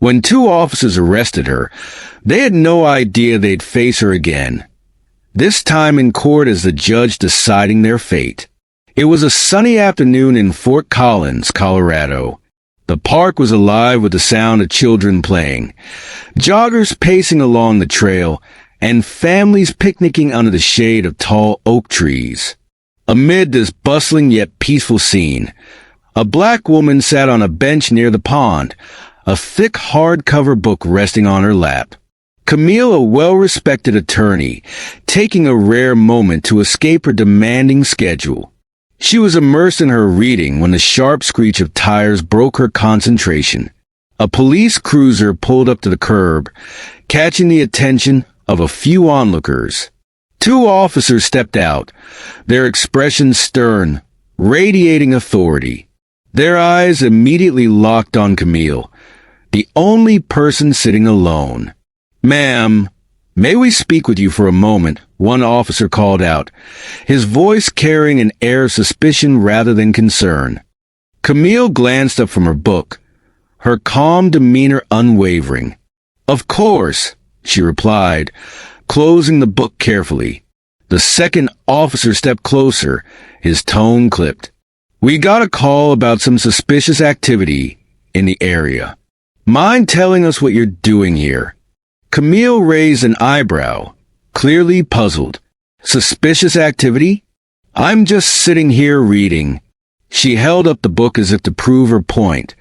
When two officers arrested her, they had no idea they'd face her again. This time in court as the judge deciding their fate. It was a sunny afternoon in Fort Collins, Colorado. The park was alive with the sound of children playing, joggers pacing along the trail, and families picnicking under the shade of tall oak trees. Amid this bustling yet peaceful scene, a black woman sat on a bench near the pond, a thick hardcover book resting on her lap. Camille, a well-respected attorney, taking a rare moment to escape her demanding schedule. She was immersed in her reading when the sharp screech of tires broke her concentration. A police cruiser pulled up to the curb, catching the attention of a few onlookers. Two officers stepped out, their expressions stern, radiating authority. Their eyes immediately locked on Camille, the only person sitting alone. "Ma'am, may we speak with you for a moment?" one officer called out, his voice carrying an air of suspicion rather than concern. Camille glanced up from her book, her calm demeanor unwavering. "Of course," she replied, closing the book carefully. The second officer stepped closer, his tone clipped. "We got a call about some suspicious activity in the area. Mind telling us what you're doing here?" Camille raised an eyebrow, clearly puzzled. "Suspicious activity? I'm just sitting here reading." She held up the book as if to prove her point,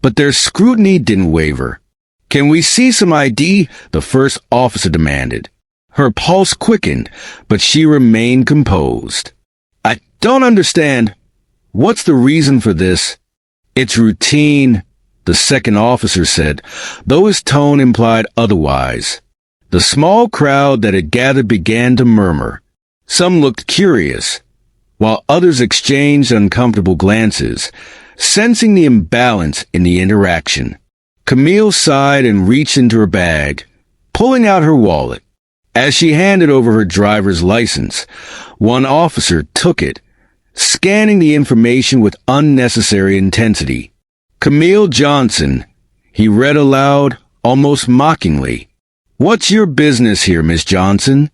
but their scrutiny didn't waver. "Can we see some ID?" the first officer demanded. Her pulse quickened, but she remained composed. "I don't understand. What's the reason for this?" "It's routine," the second officer said, though his tone implied otherwise. The small crowd that had gathered began to murmur. Some looked curious, while others exchanged uncomfortable glances, sensing the imbalance in the interaction. Camille sighed and reached into her bag, pulling out her wallet. As she handed over her driver's license, one officer took it, scanning the information with unnecessary intensity. "Camille Johnson," he read aloud, almost mockingly. "What's your business here, Miss Johnson?"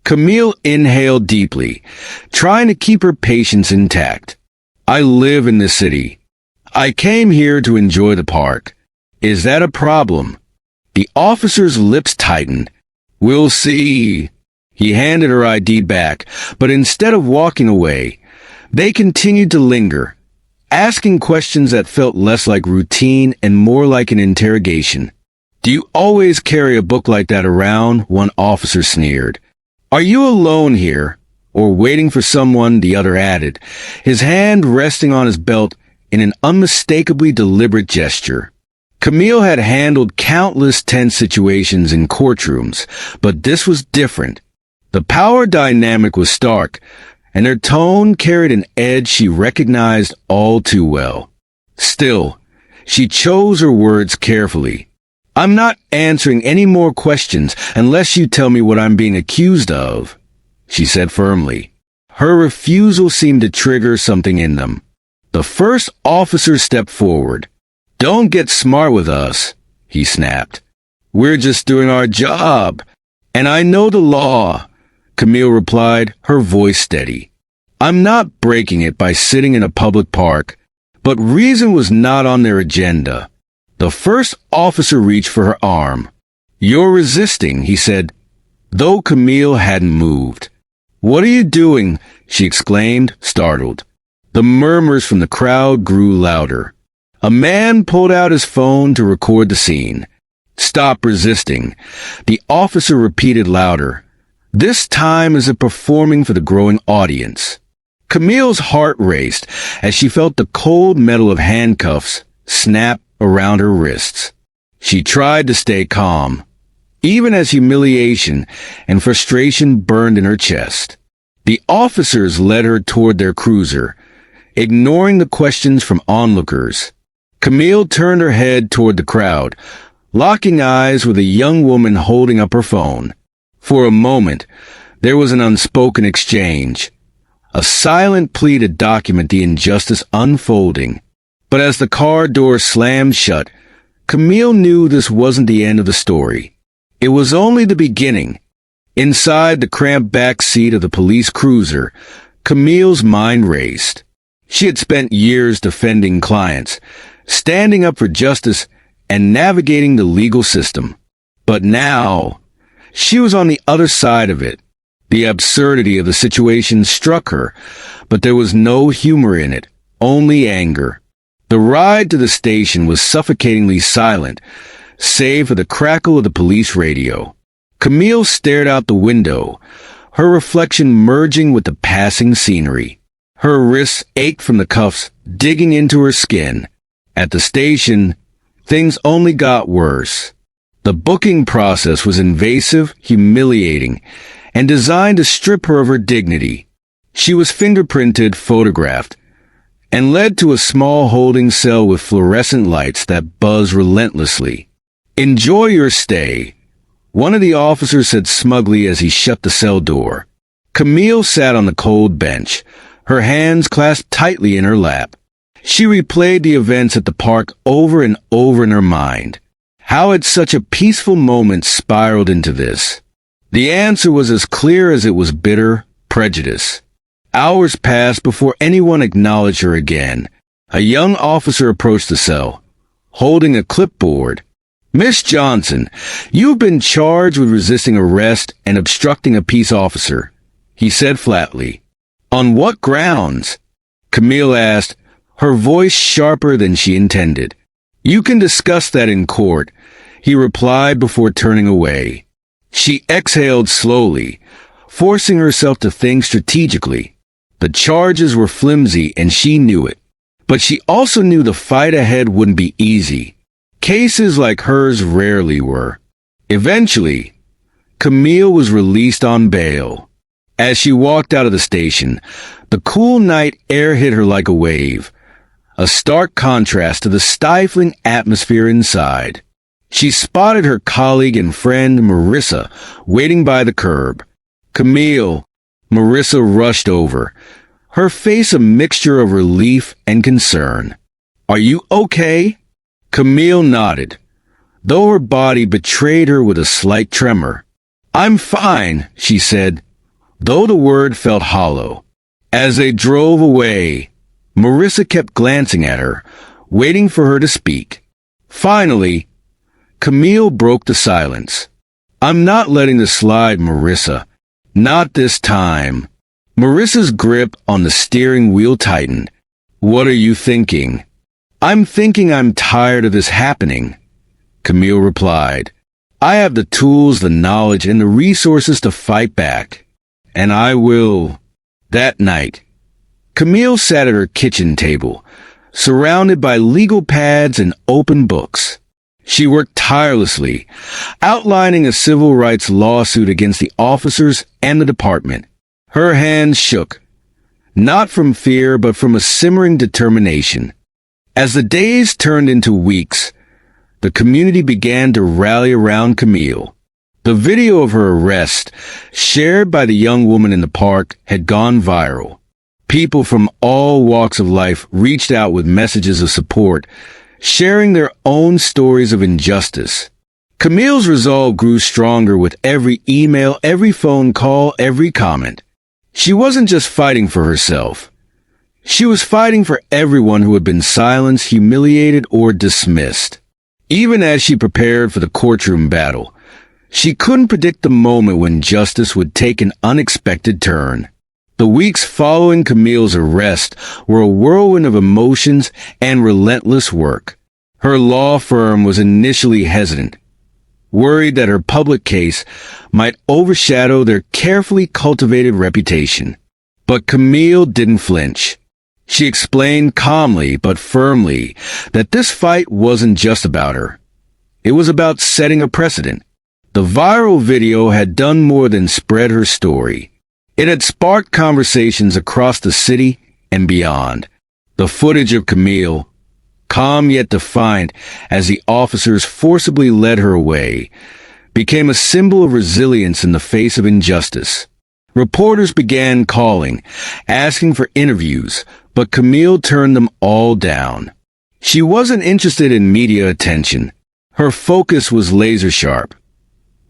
Camille inhaled deeply, trying to keep her patience intact. "I live in this city. I came here to enjoy the park. Is that a problem?" The officer's lips tightened. "We'll see." He handed her ID back, but instead of walking away, they continued to linger, asking questions that felt less like routine and more like an interrogation. "Do you always carry a book like that around?" one officer sneered. "Are you alone here, or waiting for someone?" the other added, his hand resting on his belt in an unmistakably deliberate gesture. Camille had handled countless tense situations in courtrooms, but this was different. The power dynamic was stark, and her tone carried an edge she recognized all too well. Still, she chose her words carefully. "I'm not answering any more questions unless you tell me what I'm being accused of," she said firmly. Her refusal seemed to trigger something in them. The first officer stepped forward. "Don't get smart with us," he snapped. "We're just doing our job, and I know the law," Camille replied, her voice steady. "I'm not breaking it by sitting in a public park," but reason was not on their agenda. The first officer reached for her arm. "You're resisting," he said, though Camille hadn't moved. "What are you doing?" she exclaimed, startled. The murmurs from the crowd grew louder. A man pulled out his phone to record the scene. "Stop resisting," the officer repeated louder, this time as if performing for the growing audience. Camille's heart raced as she felt the cold metal of handcuffs snap around her wrists. She tried to stay calm, even as humiliation and frustration burned in her chest. The officers led her toward their cruiser, ignoring the questions from onlookers. Camille turned her head toward the crowd, locking eyes with a young woman holding up her phone. For a moment, there was an unspoken exchange, a silent plea to document the injustice unfolding. But as the car door slammed shut, Camille knew this wasn't the end of the story. It was only the beginning. Inside the cramped back seat of the police cruiser, Camille's mind raced. She had spent years defending clients, standing up for justice, and navigating the legal system. But now, she was on the other side of it. The absurdity of the situation struck her, but there was no humor in it, only anger. The ride to the station was suffocatingly silent, save for the crackle of the police radio. Camille stared out the window, her reflection merging with the passing scenery. Her wrists ached from the cuffs digging into her skin. At the station, things only got worse. The booking process was invasive, humiliating, and designed to strip her of her dignity. She was fingerprinted, photographed, and led to a small holding cell with fluorescent lights that buzzed relentlessly. "Enjoy your stay," one of the officers said smugly as he shut the cell door. Camille sat on the cold bench, her hands clasped tightly in her lap. She replayed the events at the park over and over in her mind. How had such a peaceful moment spiraled into this? The answer was as clear as it was bitter: prejudice. Hours passed before anyone acknowledged her again. A young officer approached the cell, holding a clipboard. "Miss Johnson, you've been charged with resisting arrest and obstructing a peace officer," he said flatly. "On what grounds?" Camille asked, her voice sharper than she intended. "You can discuss that in court," he replied before turning away. She exhaled slowly, forcing herself to think strategically. The charges were flimsy and she knew it. But she also knew the fight ahead wouldn't be easy. Cases like hers rarely were. Eventually, Camille was released on bail. As she walked out of the station, the cool night air hit her like a wave, a stark contrast to the stifling atmosphere inside. She spotted her colleague and friend Marissa waiting by the curb. "Camille," Marissa rushed over, her face a mixture of relief and concern. "Are you okay?" Camille nodded, though her body betrayed her with a slight tremor. "I'm fine," she said, though the word felt hollow. As they drove away, Marissa kept glancing at her, waiting for her to speak. Finally, Camille broke the silence. "I'm not letting this slide, Marissa. Not this time." Marissa's grip on the steering wheel tightened. "What are you thinking?" "I'm thinking I'm tired of this happening," Camille replied. "I have the tools, the knowledge, and the resources to fight back. And I will." That night, Camille sat at her kitchen table, surrounded by legal pads and open books. She worked tirelessly, outlining a civil rights lawsuit against the officers and the department. Her hands shook, not from fear but from a simmering determination. As the days turned into weeks, the community began to rally around Camille. The video of her arrest, shared by the young woman in the park, had gone viral. People from all walks of life reached out with messages of support, sharing their own stories of injustice. Camille's resolve grew stronger with every email, every phone call, every comment. She wasn't just fighting for herself. She was fighting for everyone who had been silenced, humiliated, or dismissed. Even as she prepared for the courtroom battle, she couldn't predict the moment when justice would take an unexpected turn. The weeks following Camille's arrest were a whirlwind of emotions and relentless work. Her law firm was initially hesitant, worried that her public case might overshadow their carefully cultivated reputation. But Camille didn't flinch. She explained calmly but firmly that this fight wasn't just about her. It was about setting a precedent. The viral video had done more than spread her story. It had sparked conversations across the city and beyond. The footage of Camille, calm yet defiant as the officers forcibly led her away, became a symbol of resilience in the face of injustice. Reporters began calling, asking for interviews, but Camille turned them all down. She wasn't interested in media attention. Her focus was laser sharp,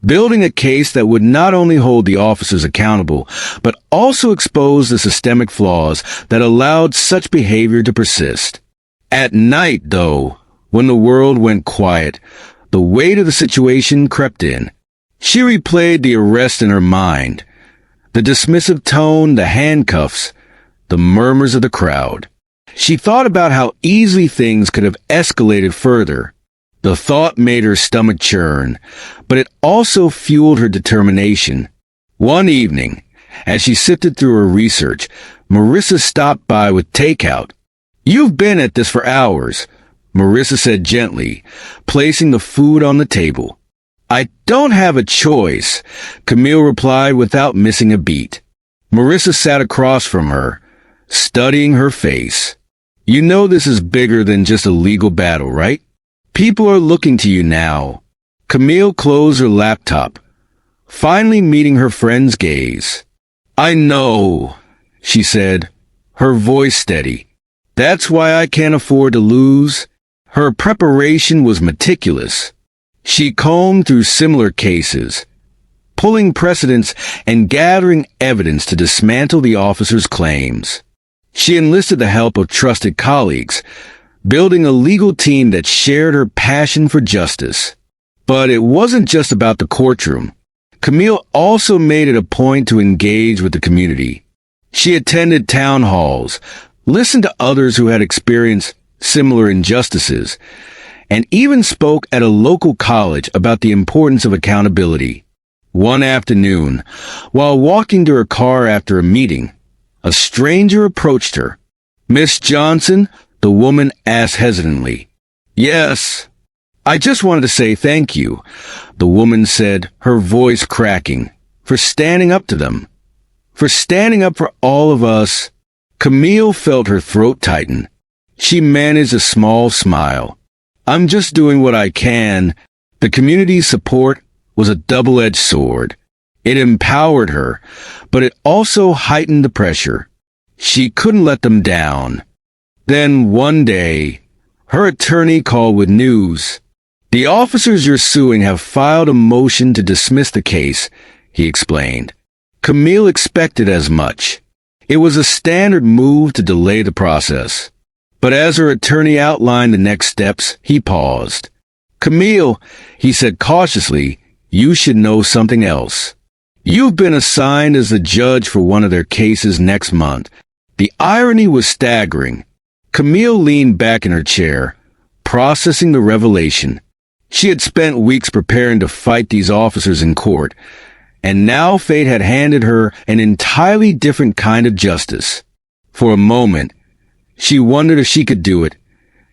building a case that would not only hold the officers accountable, but also expose the systemic flaws that allowed such behavior to persist. At night, though, when the world went quiet, the weight of the situation crept in. She replayed the arrest in her mind, the dismissive tone, the handcuffs, the murmurs of the crowd. She thought about how easily things could have escalated further. The thought made her stomach churn, but it also fueled her determination. One evening, as she sifted through her research, Marissa stopped by with takeout. "You've been at this for hours," Marissa said gently, placing the food on the table. "I don't have a choice," Camille replied without missing a beat. Marissa sat across from her, studying her face. "You know this is bigger than just a legal battle, right? People are looking to you now." Camille closed her laptop, finally meeting her friend's gaze. "I know," she said, her voice steady. "That's why I can't afford to lose." Her preparation was meticulous. She combed through similar cases, pulling precedents and gathering evidence to dismantle the officers' claims. She enlisted the help of trusted colleagues, building a legal team that shared her passion for justice. But it wasn't just about the courtroom. Camille also made it a point to engage with the community. She attended town halls, listened to others who had experienced similar injustices, and even spoke at a local college about the importance of accountability. One afternoon, while walking to her car after a meeting, a stranger approached her. "Miss Johnson?" the woman asked hesitantly. "Yes. I just wanted to say thank you," the woman said, her voice cracking, "for standing up to them. For standing up for all of us." Camille felt her throat tighten. She managed a small smile. "I'm just doing what I can." The community's support was a double-edged sword. It empowered her, but it also heightened the pressure. She couldn't let them down. Then one day, her attorney called with news. "The officers you're suing have filed a motion to dismiss the case," he explained. Camille expected as much. It was a standard move to delay the process. But as her attorney outlined the next steps, he paused. "Camille," he said cautiously, "you should know something else. You've been assigned as the judge for one of their cases next month." The irony was staggering. Camille leaned back in her chair, processing the revelation. She had spent weeks preparing to fight these officers in court, and now fate had handed her an entirely different kind of justice. For a moment, she wondered if she could do it,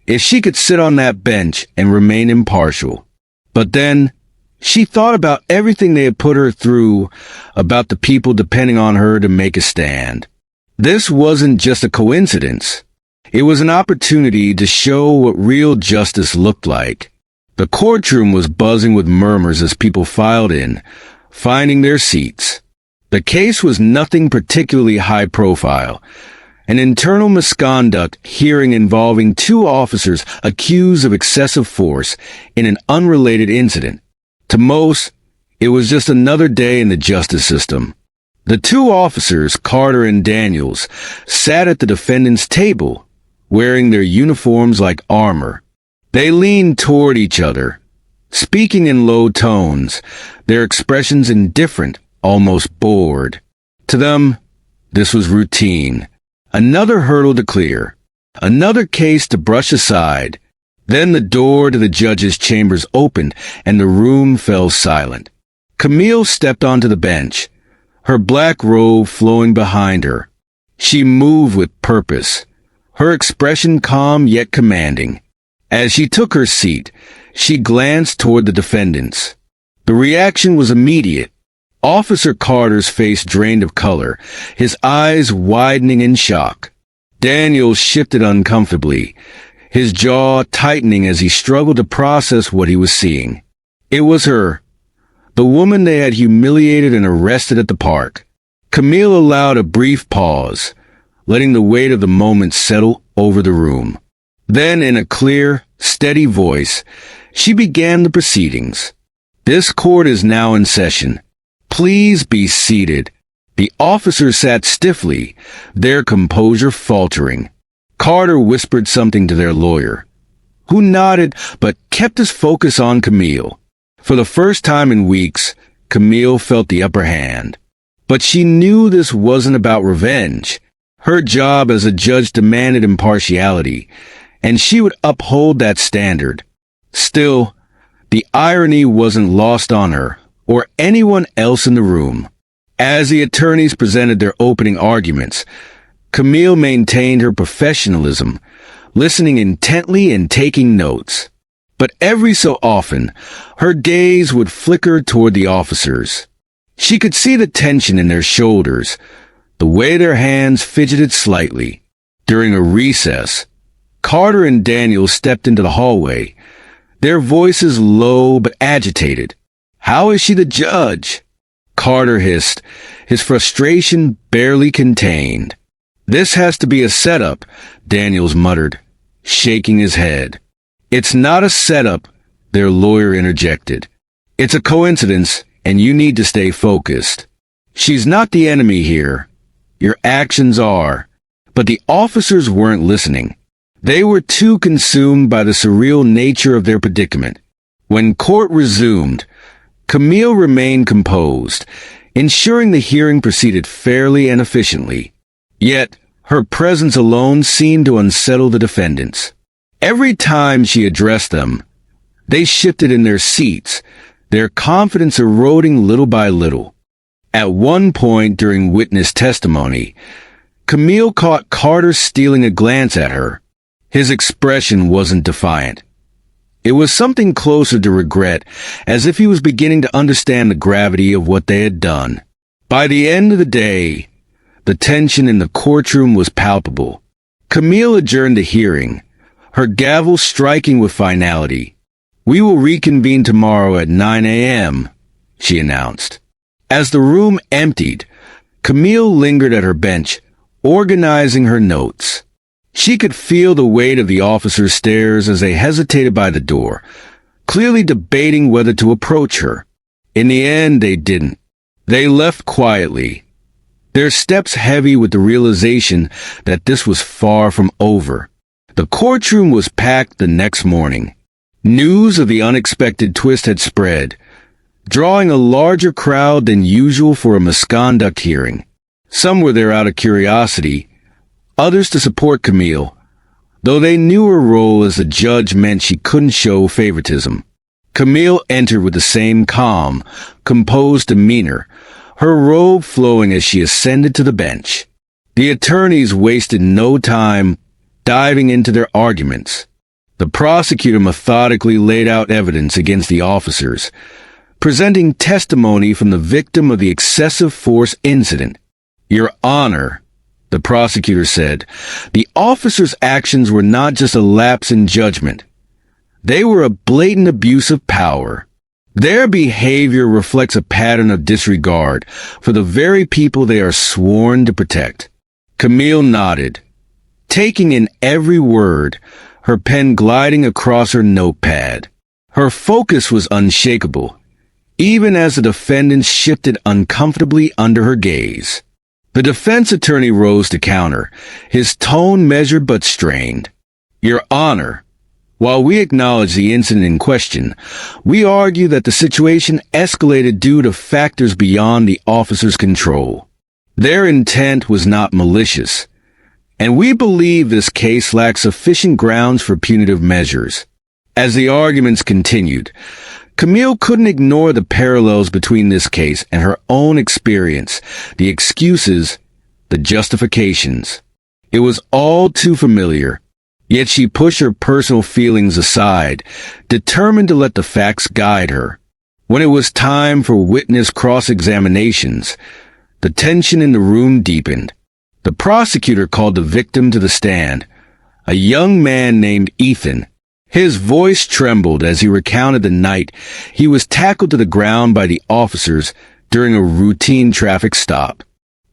if she could sit on that bench and remain impartial. But then, she thought about everything they had put her through, about the people depending on her to make a stand. This wasn't just a coincidence. It was an opportunity to show what real justice looked like. The courtroom was buzzing with murmurs as people filed in, finding their seats. The case was nothing particularly high profile. An internal misconduct hearing involving two officers accused of excessive force in an unrelated incident. To most, it was just another day in the justice system. The two officers, Carter and Daniels, sat at the defendant's table, wearing their uniforms like armor. They leaned toward each other, speaking in low tones, their expressions indifferent, almost bored. To them, this was routine. Another hurdle to clear, another case to brush aside. Then the door to the judge's chambers opened and the room fell silent. Camille stepped onto the bench, her black robe flowing behind her. She moved with purpose, her expression calm yet commanding. As she took her seat, she glanced toward the defendants. The reaction was immediate. Officer Carter's face drained of color, his eyes widening in shock. Daniel shifted uncomfortably, his jaw tightening as he struggled to process what he was seeing. It was her, the woman they had humiliated and arrested at the park. Camille allowed a brief pause, letting the weight of the moment settle over the room. Then, in a clear, steady voice, She began the proceedings. This court is now in session. Please be seated. The officers sat stiffly, their composure faltering. Carter whispered something to their lawyer, who nodded but kept his focus on Camille. For the first time in weeks, Camille felt the upper hand. But she knew this wasn't about revenge. Her job as a judge demanded impartiality, and she would uphold that standard. Still, the irony wasn't lost on her or anyone else in the room. As the attorneys presented their opening arguments, Camille maintained her professionalism, listening intently and taking notes. But every so often, her gaze would flicker toward the officers. She could see the tension in their shoulders, the way their hands fidgeted slightly. During a recess, Carter and Daniel stepped into the hallway, their voices low but agitated. "How is she the judge?" Carter hissed, his frustration barely contained. "This has to be a setup," Daniels muttered, shaking his head. "It's not a setup," their lawyer interjected. "It's a coincidence, and you need to stay focused. She's not the enemy here. Your actions are." But the officers weren't listening. They were too consumed by the surreal nature of their predicament. When court resumed, Camille remained composed, ensuring the hearing proceeded fairly and efficiently. Yet, her presence alone seemed to unsettle the defendants. Every time she addressed them, they shifted in their seats, their confidence eroding little by little. At one point during witness testimony, Camille caught Carter stealing a glance at her. His expression wasn't defiant. It was something closer to regret, as if he was beginning to understand the gravity of what they had done. By the end of the day, the tension in the courtroom was palpable. Camille adjourned the hearing, her gavel striking with finality. "We will reconvene tomorrow at 9 a.m., she announced. As the room emptied, Camille lingered at her bench, organizing her notes. She could feel the weight of the officers' stares as they hesitated by the door, clearly debating whether to approach her. In the end, they didn't. They left quietly, their steps heavy with the realization that this was far from over. The courtroom was packed the next morning. News of the unexpected twist had spread, drawing a larger crowd than usual for a misconduct hearing. Some were there out of curiosity, others to support Camille, though they knew her role as a judge meant she couldn't show favoritism. Camille entered with the same calm, composed demeanor, her robe flowing as she ascended to the bench. The attorneys wasted no time diving into their arguments. The prosecutor methodically laid out evidence against the officers, presenting testimony from the victim of the excessive force incident. "Your Honor," the prosecutor said, "the officers' actions were not just a lapse in judgment. They were a blatant abuse of power. Their behavior reflects a pattern of disregard for the very people they are sworn to protect." Camille nodded, taking in every word, her pen gliding across her notepad. Her focus was unshakable, even as the defendants shifted uncomfortably under her gaze. The defense attorney rose to counter, his tone measured but strained. "Your Honor, while we acknowledge the incident in question, we argue that the situation escalated due to factors beyond the officers' control. Their intent was not malicious, and we believe this case lacks sufficient grounds for punitive measures." As the arguments continued, Camille couldn't ignore the parallels between this case and her own experience, the excuses, the justifications. It was all too familiar, yet she pushed her personal feelings aside, determined to let the facts guide her. When it was time for witness cross-examinations, the tension in the room deepened. The prosecutor called the victim to the stand, a young man named Ethan. His voice trembled as he recounted the night he was tackled to the ground by the officers during a routine traffic stop.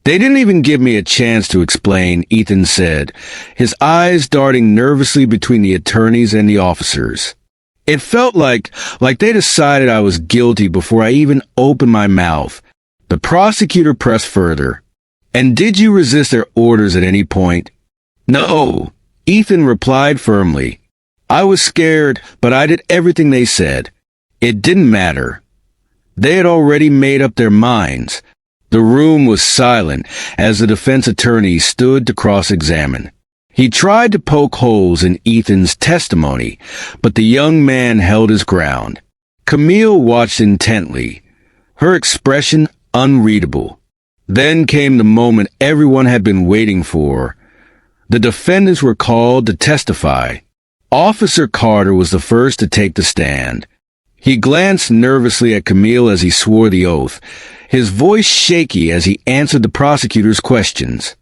"They didn't even give me a chance to explain," Ethan said, his eyes darting nervously between the attorneys and the officers. It felt like they decided I was guilty before I even opened my mouth. The prosecutor pressed further. And did you resist their orders at any point? No, Ethan replied firmly. I was scared, but I did everything they said. It didn't matter. They had already made up their minds. The room was silent as the defense attorney stood to cross-examine. He tried to poke holes in Ethan's testimony, but the young man held his ground. Camille watched intently, her expression unreadable. Then came the moment everyone had been waiting for. The defendants were called to testify. Officer Carter was the first to take the stand. He glanced nervously at Camille as he swore the oath, his voice shaky as he answered the prosecutor's questions.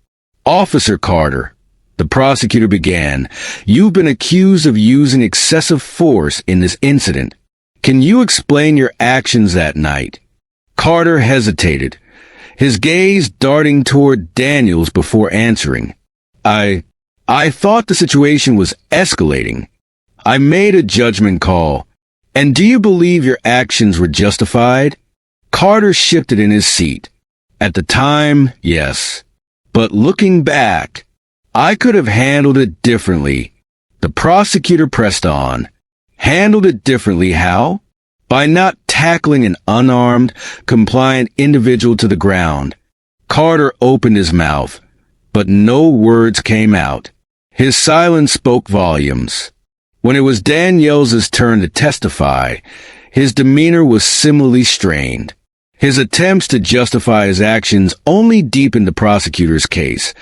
Officer Carter, the prosecutor began, you've been accused of using excessive force in this incident. Can you explain your actions that night? Carter hesitated, his gaze darting toward Daniels before answering. I thought the situation was escalating. I made a judgment call. And do you believe your actions were justified? Carter shifted in his seat. At the time, yes. But looking back, I could have handled it differently. The prosecutor pressed on. Handled it differently how? By not tackling an unarmed, compliant individual to the ground. Carter opened his mouth, but no words came out. His silence spoke volumes. When it was Daniels' turn to testify, his demeanor was similarly strained. His attempts to justify his actions only deepened the prosecutor's case,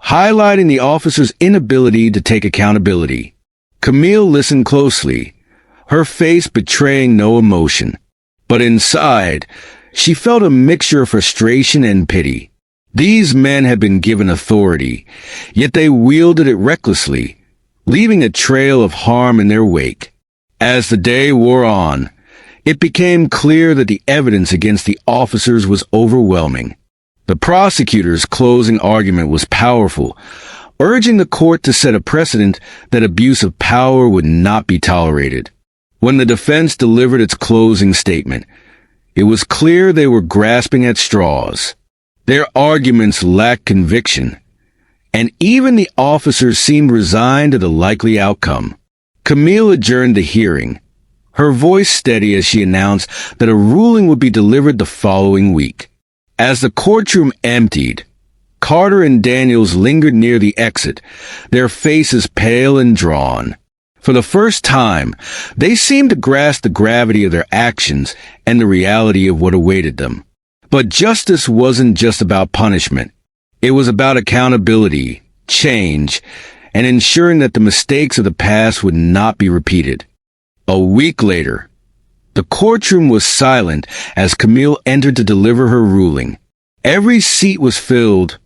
highlighting the officer's inability to take accountability. Camille listened closely, her face betraying no emotion. But inside, she felt a mixture of frustration and pity. These men had been given authority, yet they wielded it recklessly, leaving a trail of harm in their wake. As the day wore on, it became clear that the evidence against the officers was overwhelming. The prosecutor's closing argument was powerful, urging the court to set a precedent that abuse of power would not be tolerated. When the defense delivered its closing statement, it was clear they were grasping at straws. Their arguments lacked conviction, and even the officers seemed resigned to the likely outcome. Camille adjourned the hearing, her voice steady as she announced that a ruling would be delivered the following week. As the courtroom emptied, Carter and Daniels lingered near the exit, their faces pale and drawn. For the first time, they seemed to grasp the gravity of their actions and the reality of what awaited them. But justice wasn't just about punishment. It was about accountability, change, and ensuring that the mistakes of the past would not be repeated. A week later, the courtroom was silent as Camille entered to deliver her ruling. Every seat was filled,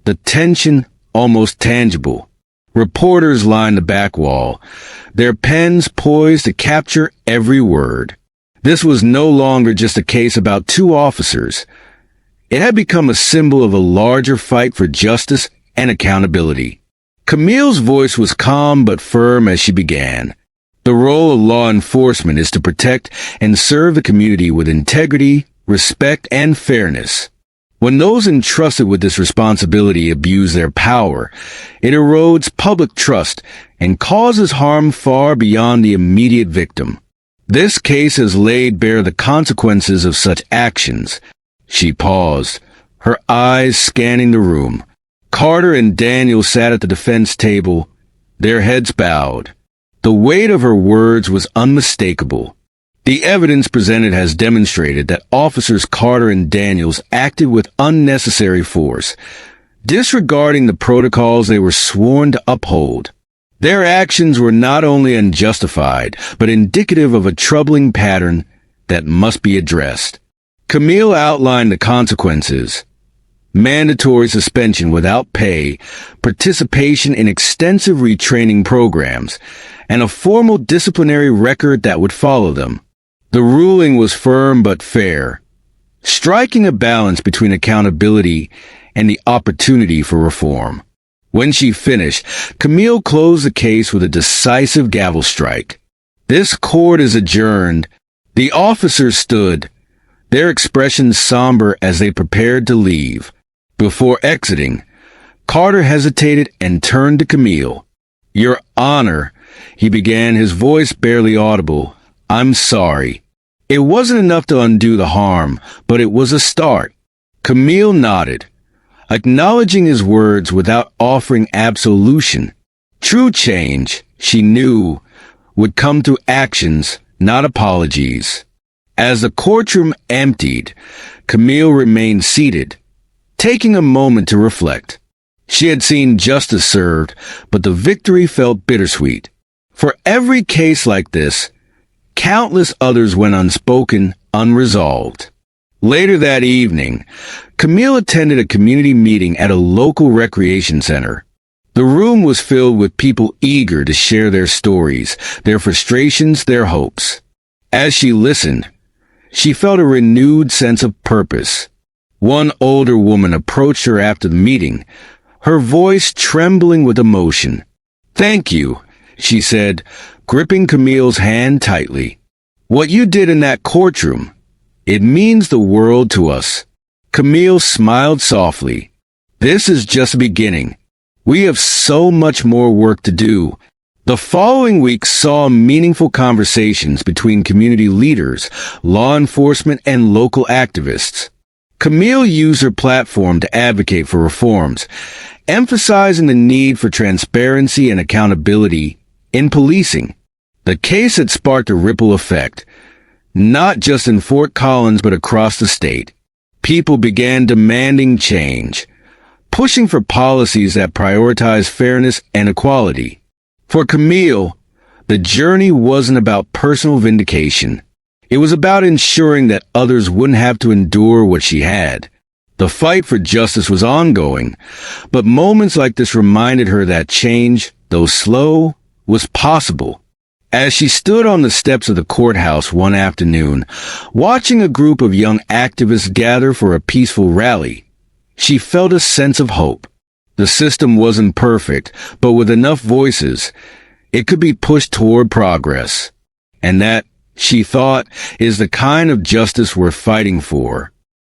the tension almost tangible. Reporters lined the back wall, their pens poised to capture every word. This was no longer just a case about two officers. It had become a symbol of a larger fight for justice and accountability. Camille's voice was calm but firm as she began. The role of law enforcement is to protect and serve the community with integrity, respect, and fairness. When those entrusted with this responsibility abuse their power, it erodes public trust and causes harm far beyond the immediate victim. This case has laid bare the consequences of such actions. She paused, her eyes scanning the room. Carter and Daniel sat at the defense table, their heads bowed. The weight of her words was unmistakable. The evidence presented has demonstrated that officers Carter and Daniels acted with unnecessary force, disregarding the protocols they were sworn to uphold. Their actions were not only unjustified, but indicative of a troubling pattern that must be addressed. Camille outlined the consequences: mandatory suspension without pay, participation in extensive retraining programs, and a formal disciplinary record that would follow them. The ruling was firm but fair, striking a balance between accountability and the opportunity for reform. When she finished, Camille closed the case with a decisive gavel strike. This court is adjourned. The officers stood, their expressions somber as they prepared to leave. Before exiting, Carter hesitated and turned to Camille. "Your Honor," he began, his voice barely audible, "I'm sorry." It wasn't enough to undo the harm, but it was a start. Camille nodded, acknowledging his words without offering absolution. True change, she knew, would come through actions, not apologies. As the courtroom emptied, Camille remained seated, taking a moment to reflect. She had seen justice served, but the victory felt bittersweet. For every case like this, countless others went unspoken, unresolved. Later that evening, Camille attended a community meeting at a local recreation center. The room was filled with people eager to share their stories, their frustrations, their hopes. As she listened, she felt a renewed sense of purpose. One older woman approached her after the meeting, her voice trembling with emotion. "Thank you," she said, gripping Camille's hand tightly. "What you did in that courtroom, it means the world to us." Camille smiled softly. "This is just the beginning. We have so much more work to do." The following week saw meaningful conversations between community leaders, law enforcement, and local activists. Camille used her platform to advocate for reforms, emphasizing the need for transparency and accountability in policing. The case had sparked a ripple effect, not just in Fort Collins but across the state. People began demanding change, pushing for policies that prioritize fairness and equality. For Camille, the journey wasn't about personal vindication. It was about ensuring that others wouldn't have to endure what she had. The fight for justice was ongoing, but moments like this reminded her that change, though slow, was possible. As she stood on the steps of the courthouse one afternoon, watching a group of young activists gather for a peaceful rally, she felt a sense of hope. The system wasn't perfect, but with enough voices, it could be pushed toward progress. And that, she thought, is the kind of justice worth fighting for.